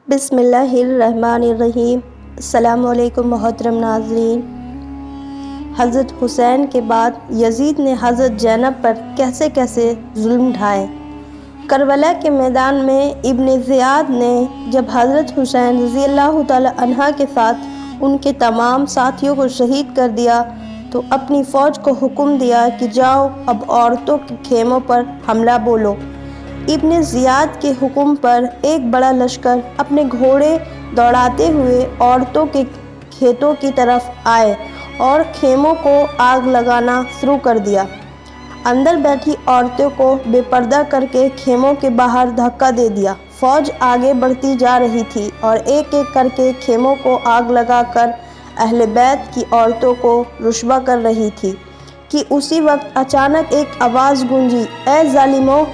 بسم اللہ الرحمن الرحیم۔ السلام علیکم محترم ناظرین۔ حضرت حسین کے بعد یزید نے حضرت زینب پر کیسے کیسے ظلم ڈھائے۔ کربلا کے میدان میں ابن زیاد نے جب حضرت حسین رضی اللہ تعالی عنہ کے ساتھ ان کے تمام ساتھیوں کو شہید کر دیا تو اپنی فوج کو حکم دیا کہ جاؤ اب عورتوں کے خیموں پر حملہ بولو۔ ابن زیاد کے حکم پر ایک بڑا لشکر اپنے گھوڑے دوڑاتے ہوئے عورتوں کے کھیتوں کی طرف آئے اور خیموں کو آگ لگانا شروع کر دیا۔ اندر بیٹھی عورتوں کو بے پردہ کر کے خیموں کے باہر دھکا دے دیا۔ فوج آگے بڑھتی جا رہی تھی اور ایک ایک کر کے خیموں کو آگ لگا کر اہل بیت کی عورتوں کو رسوا کر رہی تھی کہ اسی وقت اچانک ایک آواز گونجی، اے ظالموں،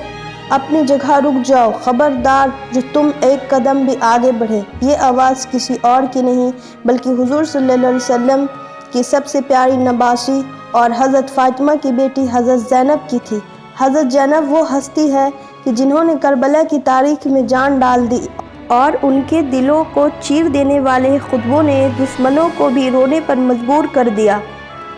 اپنی جگہ رک جاؤ، خبردار جو تم ایک قدم بھی آگے بڑھے۔ یہ آواز کسی اور کی نہیں بلکہ حضور صلی اللہ علیہ وسلم کی سب سے پیاری نباشی اور حضرت فاطمہ کی بیٹی حضرت زینب کی تھی۔ حضرت زینب وہ ہستی ہے کہ جنہوں نے کربلا کی تاریخ میں جان ڈال دی اور ان کے دلوں کو چیر دینے والے خطبوں نے دشمنوں کو بھی رونے پر مجبور کر دیا۔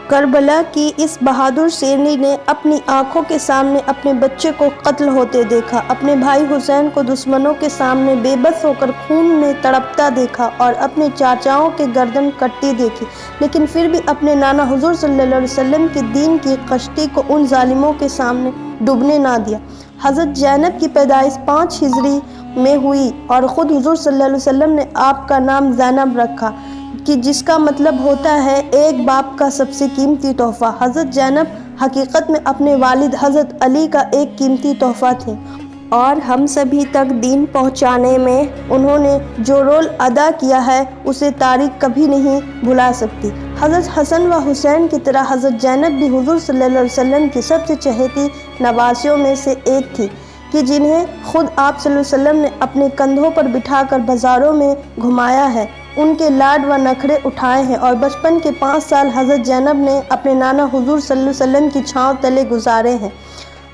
کربلا کی اس بہادر شیرنی نے اپنی آنکھوں کے سامنے اپنے بچے کو قتل ہوتے دیکھا، اپنے بھائی حسین کو دشمنوں کے سامنے بے بس ہو کر خون میں تڑپتا دیکھا اور اپنے چاچاؤں کے گردن کٹتی دیکھی، لیکن پھر بھی اپنے نانا حضور صلی اللہ علیہ وسلم کے دین کی کشتی کو ان ظالموں کے سامنے ڈوبنے نہ دیا۔ حضرت زینب کی پیدائش 5 ہجری میں ہوئی اور خود حضور صلی اللہ علیہ وسلم نے آپ کا نام زینب رکھا کہ جس کا مطلب ہوتا ہے ایک باپ کا سب سے قیمتی تحفہ۔ حضرت زینب حقیقت میں اپنے والد حضرت علی کا ایک قیمتی تحفہ تھے اور ہم سبھی تک دین پہنچانے میں انہوں نے جو رول ادا کیا ہے اسے تاریخ کبھی نہیں بھلا سکتی۔ حضرت حسن و حسین کی طرح حضرت زینب بھی حضور صلی اللہ علیہ وسلم کی سب سے چہیتی نواسیوں میں سے ایک تھی کہ جنہیں خود آپ صلی اللہ علیہ وسلم نے اپنے کندھوں پر بٹھا کر بازاروں میں گھمایا ہے، ان کے لاڈ و نخرے اٹھائے ہیں اور بچپن کے 5 سال حضرت زینب نے اپنے نانا حضور صلی اللہ علیہ وسلم کی چھاؤں تلے گزارے ہیں۔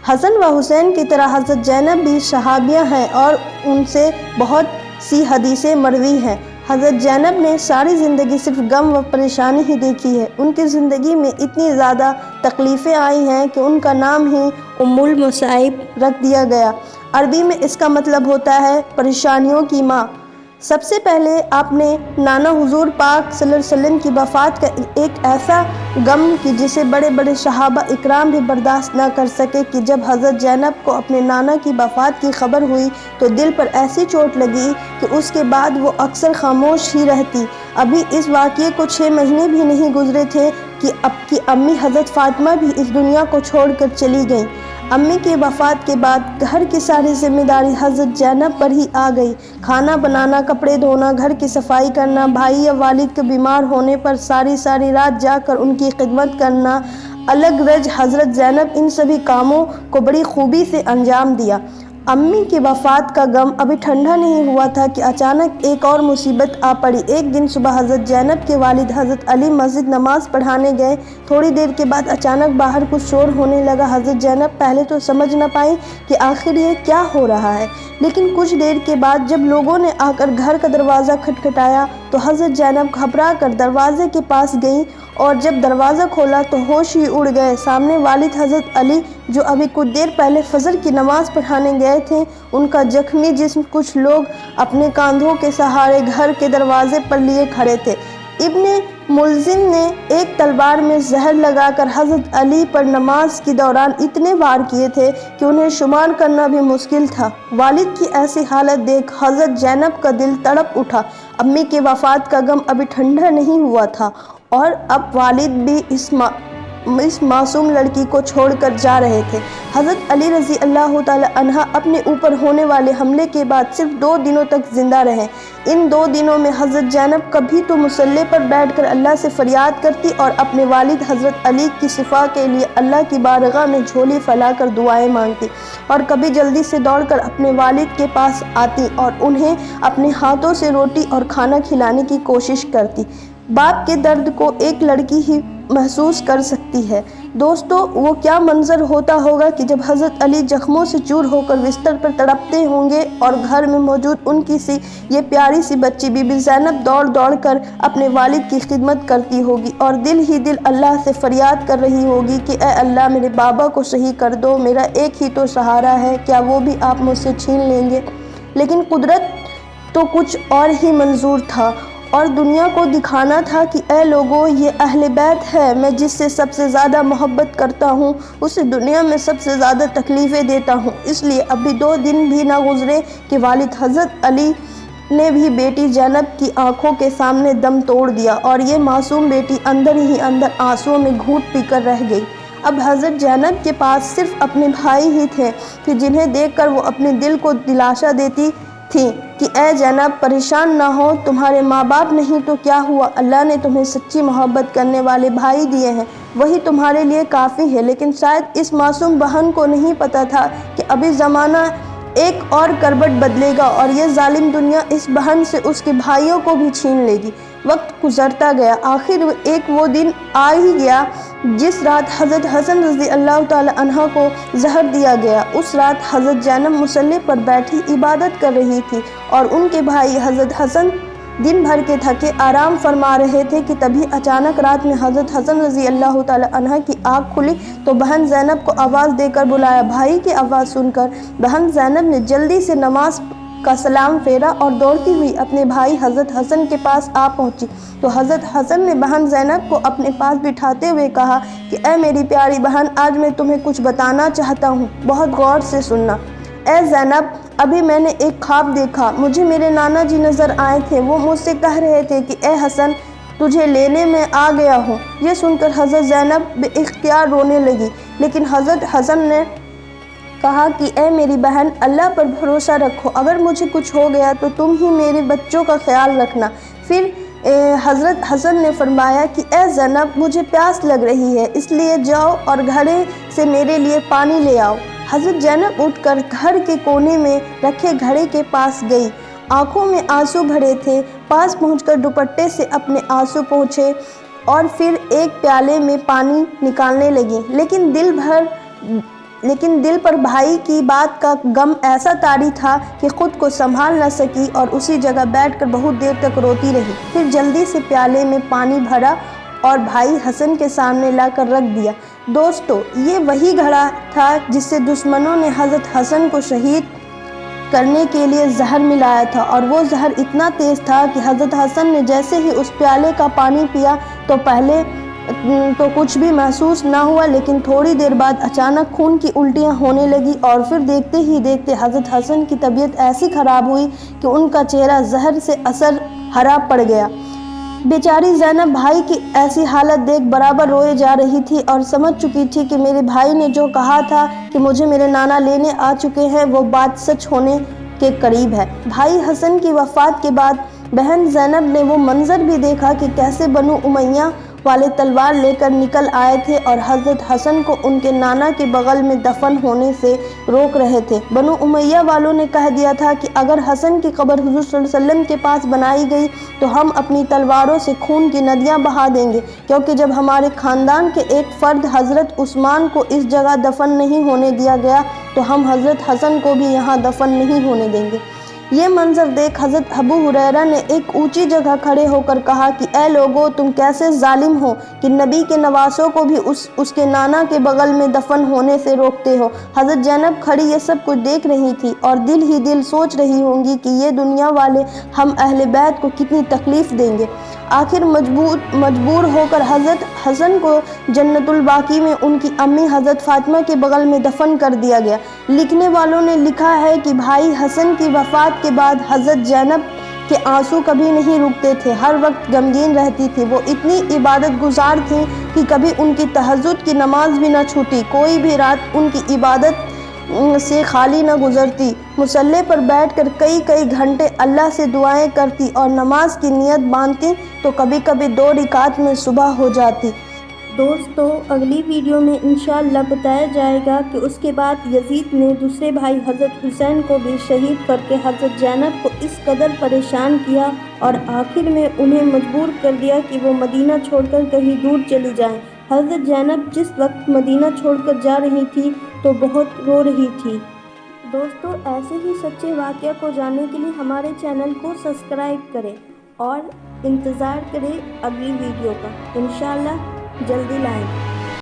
حسن و حسین کی طرح حضرت زینب بھی صحابیہ ہیں اور ان سے بہت سی حدیثیں مروی ہیں۔ حضرت زینب نے ساری زندگی صرف غم و پریشانی ہی دیکھی ہے۔ ان کی زندگی میں اتنی زیادہ تکلیفیں آئی ہیں کہ ان کا نام ہی ام المصائب رکھ دیا گیا۔ عربی میں اس کا مطلب ہوتا ہے پریشانیوں کی ماں۔ سب سے پہلے آپ نے نانا حضور پاک صلی اللہ علیہ وسلم کی وفات کا ایک ایسا غم کہ جسے بڑے بڑے صحابہ اکرام بھی برداشت نہ کر سکے کہ جب حضرت زینب کو اپنے نانا کی وفات کی خبر ہوئی تو دل پر ایسی چوٹ لگی کہ اس کے بعد وہ اکثر خاموش ہی رہتی۔ ابھی اس واقعے کو 6 مہینے بھی نہیں گزرے تھے کہ اب کی امی حضرت فاطمہ بھی اس دنیا کو چھوڑ کر چلی گئیں۔ امی کی وفات کے بعد گھر کی ساری ذمہ داری حضرت زینب پر ہی آ گئی۔ کھانا بنانا، کپڑے دھونا، گھر کی صفائی کرنا، بھائی یا والد کے بیمار ہونے پر ساری رات جا کر ان کی خدمت کرنا، الگ رج حضرت زینب ان سبھی کاموں کو بڑی خوبی سے انجام دیا۔ امی کی وفات کا غم ابھی ٹھنڈا نہیں ہوا تھا کہ اچانک ایک اور مصیبت آ پڑی۔ ایک دن صبح حضرت زینب کے والد حضرت علی مسجد نماز پڑھانے گئے۔ تھوڑی دیر کے بعد اچانک باہر کچھ شور ہونے لگا۔ حضرت زینب پہلے تو سمجھ نہ پائی کہ آخر یہ کیا ہو رہا ہے، لیکن کچھ دیر کے بعد جب لوگوں نے آ کر گھر کا دروازہ کھٹکھٹایا تو حضرت زینب گھبرا کر دروازے کے پاس گئیں اور جب دروازہ کھولا تو ہوش ہی اڑ گئے۔ سامنے والد حضرت علی جو ابھی کچھ دیر پہلے فجر کی نماز پڑھانے گئے تھے، ان کا زخمی جسم کچھ لوگ اپنے کاندھوں کے سہارے گھر کے دروازے پر لیے کھڑے تھے۔ ابن ملزم نے ایک تلوار میں زہر لگا کر حضرت علی پر نماز کے دوران اتنے وار کیے تھے کہ انہیں شمار کرنا بھی مشکل تھا۔ والد کی ایسی حالت دیکھ حضرت زینب کا دل تڑپ اٹھا۔ امی کے وفات کا غم ابھی ٹھنڈا نہیں ہوا تھا اور اب والد بھی اس معصوم لڑکی کو چھوڑ کر جا رہے تھے۔ حضرت علی رضی اللہ تعالی عنہ اپنے اوپر ہونے والے حملے کے بعد صرف 2 دنوں تک زندہ رہے۔ ان 2 دنوں میں حضرت زینب کبھی تو مصلی پر بیٹھ کر اللہ سے فریاد کرتی اور اپنے والد حضرت علی کی شفا کے لیے اللہ کی بارگاہ میں جھولی پھیلا کر دعائیں مانگتی اور کبھی جلدی سے دوڑ کر اپنے والد کے پاس آتی اور انہیں اپنے ہاتھوں سے روٹی اور کھانا کھلانے کی کوشش کرتی۔ باپ کے درد کو ایک لڑکی ہی محسوس کر سکتی ہے۔ دوستو وہ کیا منظر ہوتا ہوگا کہ جب حضرت علی زخموں سے چور ہو کر بستر پر تڑپتے ہوں گے اور گھر میں موجود ان کی سی یہ پیاری سی بچی بی بی زینب دوڑ دوڑ کر اپنے والد کی خدمت کرتی ہوگی اور دل ہی دل اللہ سے فریاد کر رہی ہوگی کہ اے اللہ میرے بابا کو صحیح کر دو، میرا ایک ہی تو سہارا ہے، کیا وہ بھی آپ مجھ سے چھین لیں گے؟ لیکن قدرت تو کچھ اور ہی منظور تھا اور دنیا کو دکھانا تھا کہ اے لوگوں یہ اہل بیت ہے، میں جس سے سب سے زیادہ محبت کرتا ہوں اسے دنیا میں سب سے زیادہ تکلیفیں دیتا ہوں، اس لیے ابھی 2 دن بھی نہ گزرے کہ والد حضرت علی نے بھی بیٹی زینب کی آنکھوں کے سامنے دم توڑ دیا اور یہ معصوم بیٹی اندر ہی اندر آنسوؤں میں گھونٹ پی کر رہ گئی۔ اب حضرت زینب کے پاس صرف اپنے بھائی ہی تھے کہ جنہیں دیکھ کر وہ اپنے دل کو دلاسا دیتی تھی کہ اے زینب پریشان نہ ہو، تمہارے ماں باپ نہیں تو کیا ہوا، اللہ نے تمہیں سچی محبت کرنے والے بھائی دیے ہیں، وہی تمہارے لیے کافی ہے۔ لیکن شاید اس معصوم بہن کو نہیں پتا تھا کہ ابھی زمانہ ایک اور کربٹ بدلے گا اور یہ ظالم دنیا اس بہن سے اس کے بھائیوں کو بھی چھین لے گی۔ وقت گزرتا گیا، آخر ایک وہ دن آ ہی گیا جس رات حضرت حسن رضی اللہ تعالی عنہ کو زہر دیا گیا۔ اس رات حضرت زینب مصلی پر بیٹھی عبادت کر رہی تھی اور ان کے بھائی حضرت حسن دن بھر کے تھکے آرام فرما رہے تھے کہ تبھی اچانک رات میں حضرت حسن رضی اللہ تعالی عنہ کی آنکھ کھلی تو بہن زینب کو آواز دے کر بلایا۔ بھائی کی آواز سن کر بہن زینب نے جلدی سے نماز کا سلام پھیرا اور دوڑتی ہوئی اپنے بھائی حضرت حسن کے پاس آ پہنچی تو حضرت حسن نے بہن زینب کو اپنے پاس بٹھاتے ہوئے کہا کہ اے میری پیاری بہن، آج میں تمہیں کچھ بتانا چاہتا ہوں، بہت غور سے سننا۔ اے زینب، ابھی میں نے ایک خواب دیکھا، مجھے میرے نانا جی نظر آئے تھے، وہ مجھ سے کہہ رہے تھے کہ اے حسن تجھے لینے میں آ گیا ہوں۔ یہ سن کر حضرت زینب بے اختیار رونے لگی، لیکن حضرت حسن نے کہا کہ اے میری بہن، اللہ پر بھروسہ رکھو، اگر مجھے کچھ ہو گیا تو تم ہی میرے بچوں کا خیال رکھنا۔ پھر حضرت حسن نے فرمایا کہ اے زینب مجھے پیاس لگ رہی ہے، اس لیے جاؤ اور گھڑے سے میرے لیے پانی لے آؤ۔ حضرت زینب اٹھ کر گھر کے کونے میں رکھے گھڑے کے پاس گئی، آنکھوں میں آنسو بھرے تھے، پاس پہنچ کر دوپٹے سے اپنے آنسو پوچھے اور پھر ایک پیالے میں پانی نکالنے لگی، لیکن دل پر بھائی کی بات کا غم ایسا طاری تھا کہ خود کو سنبھال نہ سکی اور اسی جگہ بیٹھ کر بہت دیر تک روتی رہی۔ پھر جلدی سے پیالے میں پانی بھرا اور بھائی حسن کے سامنے لا کر رکھ دیا۔ دوستو یہ وہی گھڑا تھا جس سے دشمنوں نے حضرت حسن کو شہید کرنے کے لیے زہر ملایا تھا، اور وہ زہر اتنا تیز تھا کہ حضرت حسن نے جیسے ہی اس پیالے کا پانی پیا تو پہلے تو کچھ بھی محسوس نہ ہوا، لیکن تھوڑی دیر بعد اچانک خون کی الٹیاں ہونے لگی اور پھر دیکھتے ہی دیکھتے حضرت حسن کی طبیعت ایسی خراب ہوئی کہ ان کا چہرہ زہر سے اثر ہرا پڑ گیا۔ بیچاری زینب بھائی کی ایسی حالت دیکھ برابر روئے جا رہی تھی اور سمجھ چکی تھی کہ میرے بھائی نے جو کہا تھا کہ مجھے میرے نانا لینے آ چکے ہیں وہ بات سچ ہونے کے قریب ہے۔ بھائی حسن کی وفات کے بعد بہن زینب نے وہ منظر بھی دیکھا کہ کیسے بنو امیہ والے تلوار لے کر نکل آئے تھے اور حضرت حسن کو ان کے نانا کے بغل میں دفن ہونے سے روک رہے تھے۔ بنو امیہ والوں نے کہہ دیا تھا کہ اگر حسن کی قبر حضور صلی اللہ علیہ وسلم کے پاس بنائی گئی تو ہم اپنی تلواروں سے خون کی ندیاں بہا دیں گے، کیونکہ جب ہمارے خاندان کے ایک فرد حضرت عثمان کو اس جگہ دفن نہیں ہونے دیا گیا تو ہم حضرت حسن کو بھی یہاں دفن نہیں ہونے دیں گے۔ یہ منظر دیکھ حضرت ابو ہریرہ نے ایک اونچی جگہ کھڑے ہو کر کہا کہ اے لوگو، تم کیسے ظالم ہو کہ نبی کے نواسوں کو بھی اس کے نانا کے بغل میں دفن ہونے سے روکتے ہو۔ حضرت زینب کھڑی یہ سب کچھ دیکھ رہی تھی اور دل ہی دل سوچ رہی ہوں گی کہ یہ دنیا والے ہم اہل بیت کو کتنی تکلیف دیں گے۔ آخر مجبور ہو کر حضرت حسن کو جنت الباقی میں ان کی امی حضرت فاطمہ کے بغل میں دفن کر دیا گیا۔ لکھنے والوں نے لکھا ہے کہ بھائی حسن کی وفات کے بعد حضرت زینب کے آنسو کبھی نہیں رکتے تھے، ہر وقت غمگین رہتی تھی۔ وہ اتنی عبادت گزار تھیں کہ کبھی ان کی تہجد کی نماز بھی نہ چھوٹی، کوئی بھی رات ان کی عبادت سے خالی نہ گزرتی۔ مصلی پر بیٹھ کر کئی گھنٹے اللہ سے دعائیں کرتی اور نماز کی نیت باندھتی تو کبھی کبھی 2 رکعت میں صبح ہو جاتی۔ دوستو اگلی ویڈیو میں انشاءاللہ بتایا جائے گا کہ اس کے بعد یزید نے دوسرے بھائی حضرت حسین کو بھی شہید کر کے حضرت زینب کو اس قدر پریشان کیا اور آخر میں انہیں مجبور کر دیا کہ وہ مدینہ چھوڑ کر کہیں دور چلی جائیں۔ حضرت زینب جس وقت مدینہ چھوڑ کر جا رہی تھی تو بہت رو رہی تھی۔ دوستو، ایسے ہی سچے واقعہ کو جاننے کے لیے ہمارے چینل کو سبسکرائب کریں اور انتظار کریں اگلی ویڈیو کا، انشاءاللہ جلدی لائیں۔